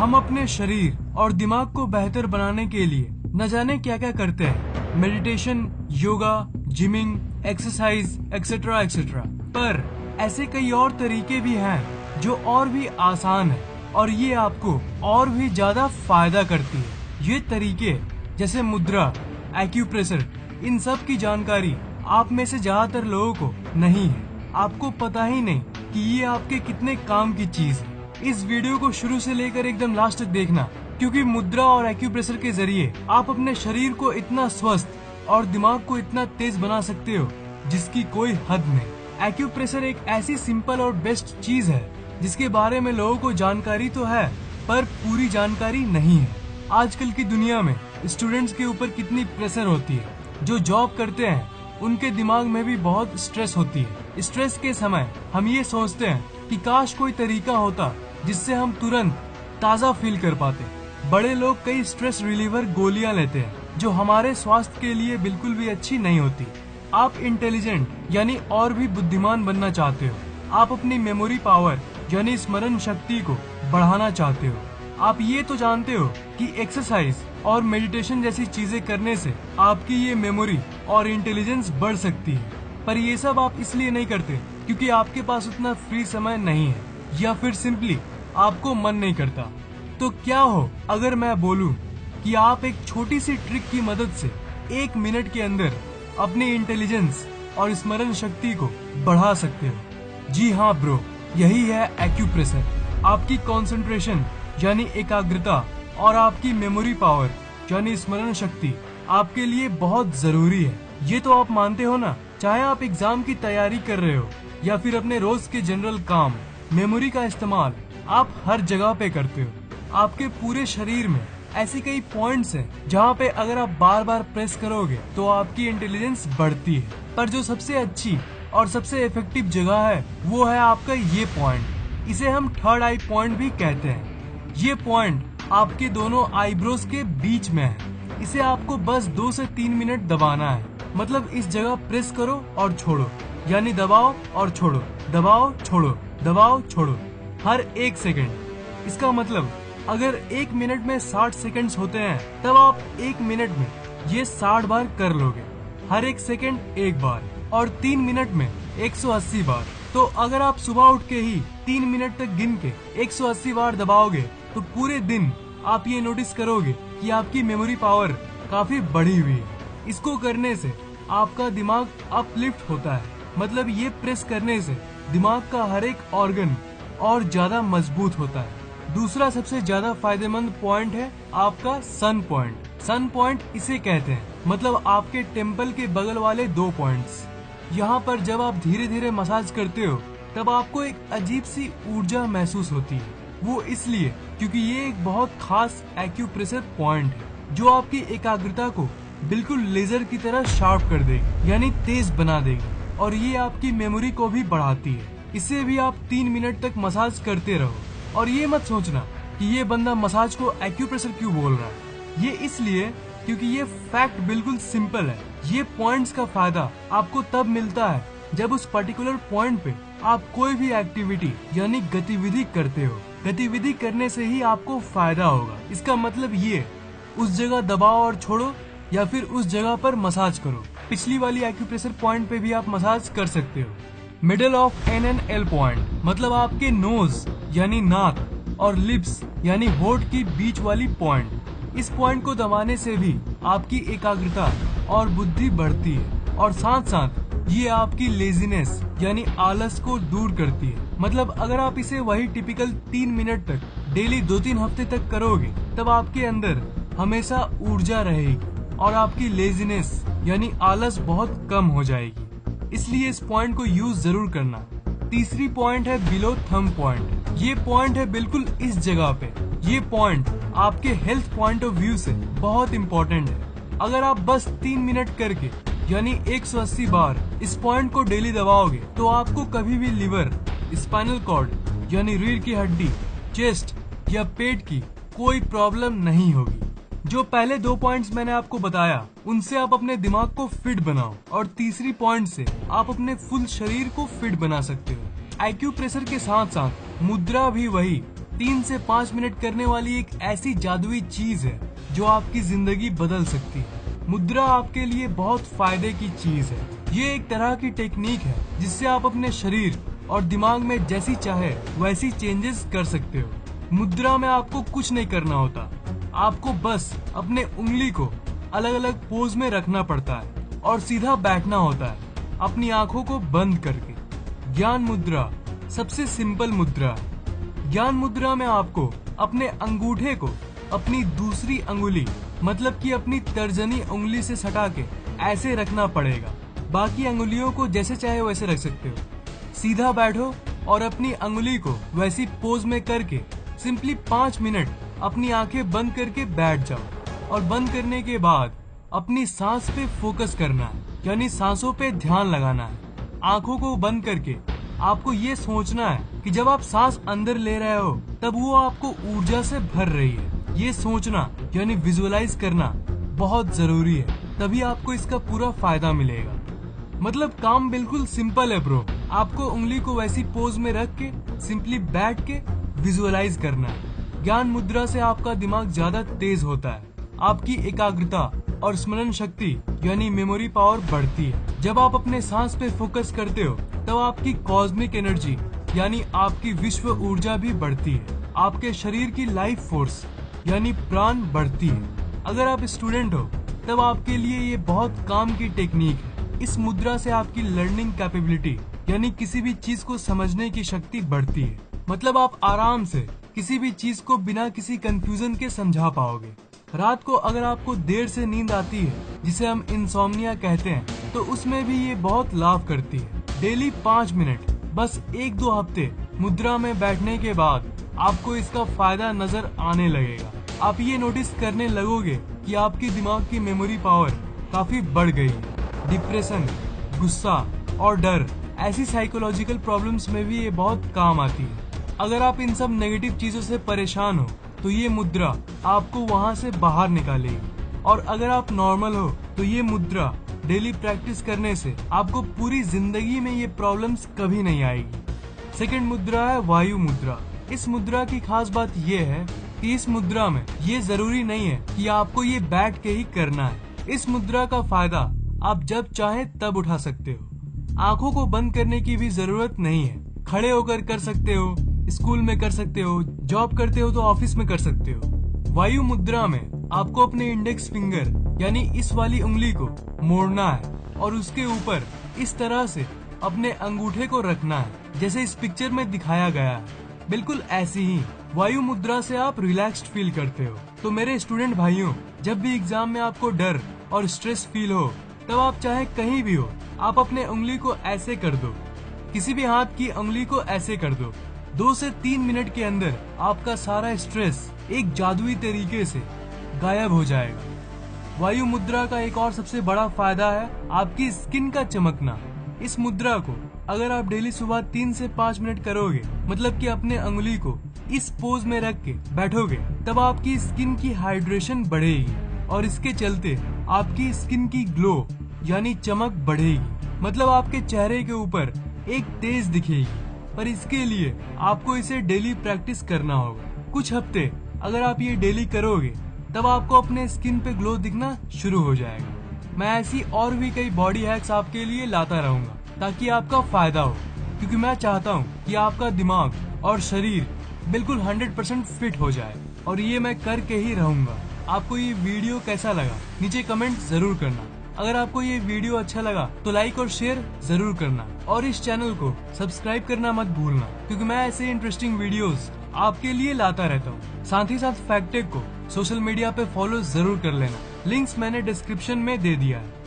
हम अपने शरीर और दिमाग को बेहतर बनाने के लिए न जाने क्या क्या करते हैं, meditation, yoga, gymming, exercise etcetera etcetera. पर ऐसे कई और तरीके भी हैं जो और भी आसान है और ये आपको और भी ज्यादा फायदा करती है। ये तरीके जैसे मुद्रा, एक्यूप्रेशर, इन सब की जानकारी आप में से ज्यादातर लोगों को नहीं है। आपको पता ही नहीं कि ये आपके कितने काम की चीज है। इस वीडियो को शुरू से लेकर एकदम लास्ट तक देखना, क्योंकि मुद्रा और एक्यूप्रेशर के जरिए आप अपने शरीर को इतना स्वस्थ और दिमाग को इतना तेज बना सकते हो जिसकी कोई हद नहीं। एक्यूप्रेशर एक ऐसी सिंपल और बेस्ट चीज है जिसके बारे में लोगों को जानकारी तो है पर पूरी जानकारी नहीं है। आजकल की दुनिया में स्टूडेंट्स के ऊपर कितनी प्रेशर होती है, जो जॉब करते हैं उनके दिमाग में भी बहुत स्ट्रेस होती है। स्ट्रेस के समय हम ये सोचते हैं कि काश कोई तरीका होता जिससे हम तुरंत ताज़ा फील कर पाते। बड़े लोग कई स्ट्रेस रिलीवर गोलियां लेते हैं जो हमारे स्वास्थ्य के लिए बिल्कुल भी अच्छी नहीं होती। आप इंटेलिजेंट यानी और भी बुद्धिमान बनना चाहते हो, आप अपनी मेमोरी पावर यानी स्मरण शक्ति को बढ़ाना चाहते हो। आप ये तो जानते हो कि एक्सरसाइज और मेडिटेशन जैसी चीजें करने से आपकी ये मेमोरी और इंटेलिजेंस बढ़ सकती है, पर ये सब आप इसलिए नहीं करते क्योंकि आपके पास उतना फ्री समय नहीं है या फिर सिंपली आपको मन नहीं करता। तो क्या हो अगर मैं बोलूं कि आप एक छोटी सी ट्रिक की मदद से 1 मिनट के अंदर अपनी इंटेलिजेंस और स्मरण शक्ति को बढ़ा सकते हो। जी हाँ ब्रो, यही है एक्यूप्रेशर। आपकी कंसंट्रेशन यानी एकाग्रता और आपकी मेमोरी पावर यानी स्मरण शक्ति आपके लिए बहुत जरूरी है। ये तो आप मानते हो ना, चाहे आप एग्जाम की तैयारी कर रहे हो या फिर अपने रोज के जनरल काम, मेमोरी का इस्तेमाल आप हर जगह पे करते हो। आपके पूरे शरीर में ऐसे कई पॉइंट्स हैं जहाँ पे अगर आप बार बार प्रेस करोगे तो आपकी इंटेलिजेंस बढ़ती है। पर जो सबसे अच्छी और सबसे इफेक्टिव जगह है वो है आपका ये पॉइंट। इसे हम थर्ड आई पॉइंट भी कहते हैं। ये पॉइंट आपके दोनों आईब्रोज के बीच में है। इसे आपको बस 2 से 3 मिनट दबाना है। मतलब इस जगह प्रेस करो और छोड़ो, यानी दबाओ और छोड़ो, दबाओ छोड़ो, दबाओ छोड़ो, हर 1 सेकंड। इसका मतलब अगर 1 मिनट में 60 सेकंड्स होते हैं तब आप 1 मिनट में ये 60 बार कर लोगे, हर 1 सेकंड 1 बार, और 3 मिनट में 180 बार। तो अगर आप सुबह उठ के ही 3 मिनट तक गिन के 180 बार दबाओगे तो पूरे दिन आप ये नोटिस करोगे कि आपकी मेमोरी पावर काफी बढ़ी हुई है। इसको करने से आपका दिमाग अपलिफ्ट होता है। मतलब ये प्रेस करने से दिमाग का हर एक ऑर्गन और ज्यादा मजबूत होता है। दूसरा सबसे ज्यादा फायदेमंद पॉइंट है आपका सन पॉइंट। सन पॉइंट इसे कहते हैं, मतलब आपके टेम्पल के बगल वाले 2 पॉइंट्स। यहाँ पर जब आप धीरे धीरे मसाज करते हो तब आपको एक अजीब सी ऊर्जा महसूस होती है। वो इसलिए क्योंकि ये एक बहुत खास एक्यूप्रेशर पॉइंट है जो आपकी एकाग्रता को बिल्कुल लेजर की तरह शार्प कर देगी, यानी तेज बना देगी, और ये आपकी मेमोरी को भी बढ़ाती है। इसे भी आप 3 मिनट तक मसाज करते रहो। और ये मत सोचना कि ये बंदा मसाज को एक्यूप्रेशर क्यों बोल रहा है। ये इसलिए क्योंकि ये फैक्ट बिल्कुल सिंपल है। ये पॉइंट्स का फायदा आपको तब मिलता है जब उस पर्टिकुलर पॉइंट पे आप कोई भी एक्टिविटी यानी गतिविधि करते हो। गतिविधि करने से ही आपको फायदा होगा। इसका मतलब ये उस जगह दबाओ और छोड़ो या फिर उस जगह पर मसाज करो। पिछली वाली एक्यूप्रेशर पॉइंट पे भी आप मसाज कर सकते हो। Middle of N and L point, मतलब आपके नोज यानी नाक और लिप्स यानी होठ की बीच वाली पॉइंट। इस पॉइंट को दबाने से भी आपकी एकाग्रता और बुद्धि बढ़ती है, और साथ साथ ये आपकी लेजीनेस यानी आलस को दूर करती है। मतलब अगर आप इसे वही टिपिकल 3 मिनट तक डेली 2-3 हफ्ते तक करोगे तब आपके अंदर हमेशा ऊर्जा रहेगी और आपकी लेजीनेस यानी आलस बहुत कम हो जाएगी। इसलिए इस पॉइंट को यूज जरूर करना। तीसरी पॉइंट है बिलो थंब पॉइंट। ये पॉइंट है बिल्कुल इस जगह पे। ये पॉइंट आपके हेल्थ पॉइंट ऑफ व्यू से बहुत इम्पोर्टेंट है। अगर आप बस 3 मिनट करके यानी 180 बार इस पॉइंट को डेली दबाओगे तो आपको कभी भी लिवर, स्पाइनल कॉर्ड यानी रीढ़ की हड्डी, चेस्ट या पेट की कोई प्रॉब्लम नहीं होगी। जो पहले 2 पॉइंट्स मैंने आपको बताया उनसे आप अपने दिमाग को फिट बनाओ, और तीसरी पॉइंट से आप अपने फुल शरीर को फिट बना सकते हो। एक्यूप्रेशर के साथ साथ मुद्रा भी वही 3 से 5 मिनट करने वाली एक ऐसी जादुई चीज है जो आपकी जिंदगी बदल सकती है। मुद्रा आपके लिए बहुत फायदे की चीज है। ये एक तरह की टेक्निक है जिससे आप अपने शरीर और दिमाग में जैसी चाहे वैसी चेंजेस कर सकते हो। मुद्रा में आपको कुछ नहीं करना होता, आपको बस अपने उंगली को अलग अलग पोज में रखना पड़ता है और सीधा बैठना होता है अपनी आंखों को बंद करके। ज्ञान मुद्रा सबसे सिंपल मुद्रा है। ज्ञान मुद्रा में आपको अपने अंगूठे को अपनी दूसरी अंगुली मतलब कि अपनी तर्जनी उंगली से सटा के ऐसे रखना पड़ेगा। बाकी अंगुलियों को जैसे चाहे वैसे रख सकते हो। सीधा बैठो और अपनी अंगुली को वैसी पोज में करके सिंपली 5 मिनट अपनी आंखें बंद करके बैठ जाओ और बंद करने के बाद अपनी सांस पे फोकस करना है, यानी सांसों पे ध्यान लगाना है। आंखों को बंद करके आपको ये सोचना है कि जब आप सांस अंदर ले रहे हो तब वो आपको ऊर्जा से भर रही है। ये सोचना यानी विजुअलाइज करना बहुत जरूरी है, तभी आपको इसका पूरा फायदा मिलेगा। मतलब काम बिल्कुल सिंपल है ब्रो। आपको उंगली को वैसी पोज में रख के सिंपली बैठ के विजुअलाइज करना है। ज्ञान मुद्रा से आपका दिमाग ज्यादा तेज होता है, आपकी एकाग्रता और स्मरण शक्ति यानी मेमोरी पावर बढ़ती है। जब आप अपने सांस पे फोकस करते हो तब आपकी कॉस्मिक एनर्जी यानी आपकी विश्व ऊर्जा भी बढ़ती है। आपके शरीर की लाइफ फोर्स यानी प्राण बढ़ती है। अगर आप स्टूडेंट हो तब आपके लिए ये बहुत काम की टेक्निक है। इस मुद्रा से आपकी लर्निंग कैपेबिलिटी यानी किसी भी चीज को समझने की शक्ति बढ़ती है। मतलब आप आराम से किसी भी चीज को बिना किसी कंफ्यूजन के समझा पाओगे। रात को अगर आपको देर से नींद आती है जिसे हम इंसोम्निया कहते हैं, तो उसमें भी ये बहुत लाभ करती है। डेली 5 मिनट बस 1-2 हफ्ते मुद्रा में बैठने के बाद आपको इसका फायदा नजर आने लगेगा। आप ये नोटिस करने लगोगे कि आपकी दिमाग की मेमोरी पावर काफी बढ़ गई है। डिप्रेशन, गुस्सा और डर ऐसी साइकोलॉजिकल प्रॉब्लम्स में भी ये बहुत काम आती है। अगर आप इन सब नेगेटिव चीजों से परेशान हो तो ये मुद्रा आपको वहां से बाहर निकालेगी। और अगर आप नॉर्मल हो तो ये मुद्रा डेली प्रैक्टिस करने से आपको पूरी जिंदगी में ये प्रॉब्लम्स कभी नहीं आएगी। सेकंड मुद्रा है वायु मुद्रा। इस मुद्रा की खास बात ये है कि इस मुद्रा में ये जरूरी नहीं है कि आपको ये बैठ के ही करना है। इस मुद्रा का फायदा आप जब चाहे तब उठा सकते हो। आंखों को बंद करने की भी जरूरत नहीं है। खड़े होकर कर सकते हो, स्कूल में कर सकते हो, जॉब करते हो तो ऑफिस में कर सकते हो। वायु मुद्रा में आपको अपने इंडेक्स फिंगर यानी इस वाली उंगली को मोड़ना है और उसके ऊपर इस तरह से अपने अंगूठे को रखना है जैसे इस पिक्चर में दिखाया गया है। बिल्कुल ऐसी ही वायु मुद्रा से आप रिलैक्स्ड फील करते हो। तो मेरे स्टूडेंट भाइयों, जब भी एग्जाम में आपको डर और स्ट्रेस फील हो तब आप चाहे कहीं भी हो, आप अपने उंगली को ऐसे कर दो, किसी भी हाथ की उंगली को ऐसे कर दो। 2 से 3 मिनट के अंदर आपका सारा स्ट्रेस एक जादुई तरीके से गायब हो जाएगा। वायु मुद्रा का एक और सबसे बड़ा फायदा है आपकी स्किन का चमकना। इस मुद्रा को अगर आप डेली सुबह 3 से 5 मिनट करोगे, मतलब कि अपने अंगुली को इस पोज में रख के बैठोगे, तब आपकी स्किन की हाइड्रेशन बढ़ेगी और इसके चलते आपकी स्किन की ग्लो यानी चमक बढ़ेगी। मतलब आपके चेहरे के ऊपर एक तेज दिखेगी। पर इसके लिए आपको इसे डेली प्रैक्टिस करना होगा। कुछ हफ्ते अगर आप ये डेली करोगे तब आपको अपने स्किन पे ग्लो दिखना शुरू हो जाएगा। मैं ऐसी और भी कई बॉडी हैक्स आपके लिए लाता रहूंगा ताकि आपका फायदा हो, क्योंकि मैं चाहता हूँ कि आपका दिमाग और शरीर बिल्कुल 100% फिट हो जाए और ये मैं करके ही रहूंगा। आपको ये वीडियो कैसा लगा नीचे कमेंट जरूर करना। अगर आपको ये वीडियो अच्छा लगा तो लाइक और शेयर जरूर करना और इस चैनल को सब्सक्राइब करना मत भूलना, क्योंकि मैं ऐसे इंटरेस्टिंग वीडियोस आपके लिए लाता रहता हूँ। साथ ही साथ फैक्ट टेक को सोशल मीडिया पे फॉलो जरूर कर लेना। लिंक्स मैंने डिस्क्रिप्शन में दे दिया है।